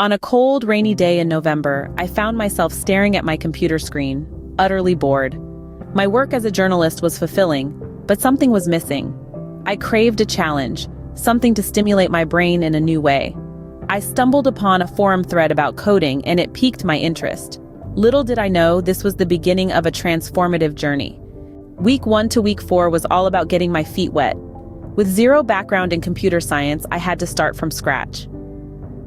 On a cold, rainy day in November, I found myself staring at my computer screen, utterly bored. My work as a journalist was fulfilling, but something was missing. I craved a challenge, something to stimulate my brain in a new way. I stumbled upon a forum thread about coding, and it piqued my interest. Little did I know this was the beginning of a transformative journey. Week 1 to week 4 was all about getting my feet wet. With zero background in computer science, I had to start from scratch.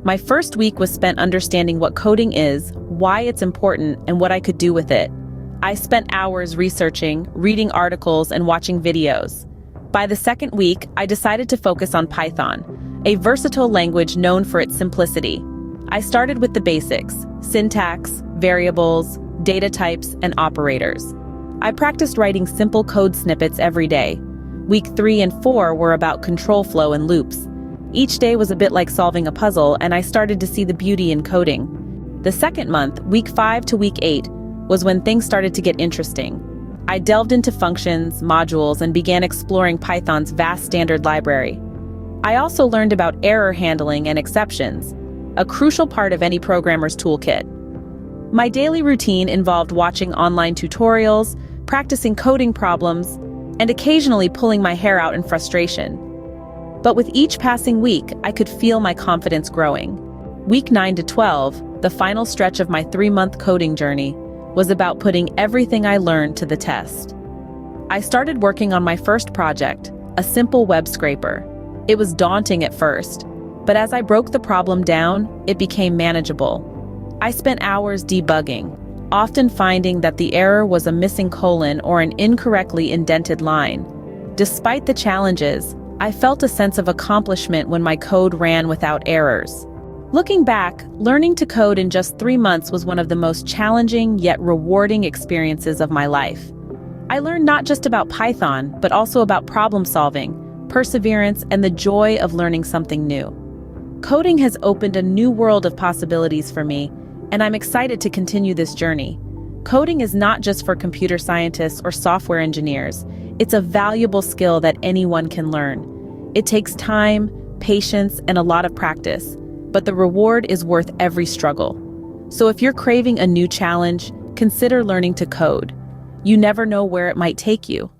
My first week was spent understanding what coding is, why it's important, and what I could do with it. I spent hours researching, reading articles, and watching videos. By the second week, I decided to focus on Python, a versatile language known for its simplicity. I started with the basics: syntax, variables, data types, and operators. I practiced writing simple code snippets every day. Week 3 and 4 were about control flow and loops. Each day was a bit like solving a puzzle, and I started to see the beauty in coding. The second month, week 5 to week 8, was when things started to get interesting. I delved into functions, modules, and began exploring Python's vast standard library. I also learned about error handling and exceptions, a crucial part of any programmer's toolkit. My daily routine involved watching online tutorials, practicing coding problems, and occasionally pulling my hair out in frustration. But with each passing week, I could feel my confidence growing. Week 9 to 12, the final stretch of my 3-month coding journey, was about putting everything I learned to the test. I started working on my first project, a simple web scraper. It was daunting at first, but as I broke the problem down, it became manageable. I spent hours debugging, often finding that the error was a missing colon or an incorrectly indented line. Despite the challenges, I felt a sense of accomplishment when my code ran without errors. Looking back, learning to code in just 3 months was one of the most challenging yet rewarding experiences of my life. I learned not just about Python, but also about problem solving, perseverance, and the joy of learning something new. Coding has opened a new world of possibilities for me, and I'm excited to continue this journey. Coding is not just for computer scientists or software engineers. It's a valuable skill that anyone can learn. It takes time, patience, and a lot of practice, but the reward is worth every struggle. So if you're craving a new challenge, consider learning to code. You never know where it might take you.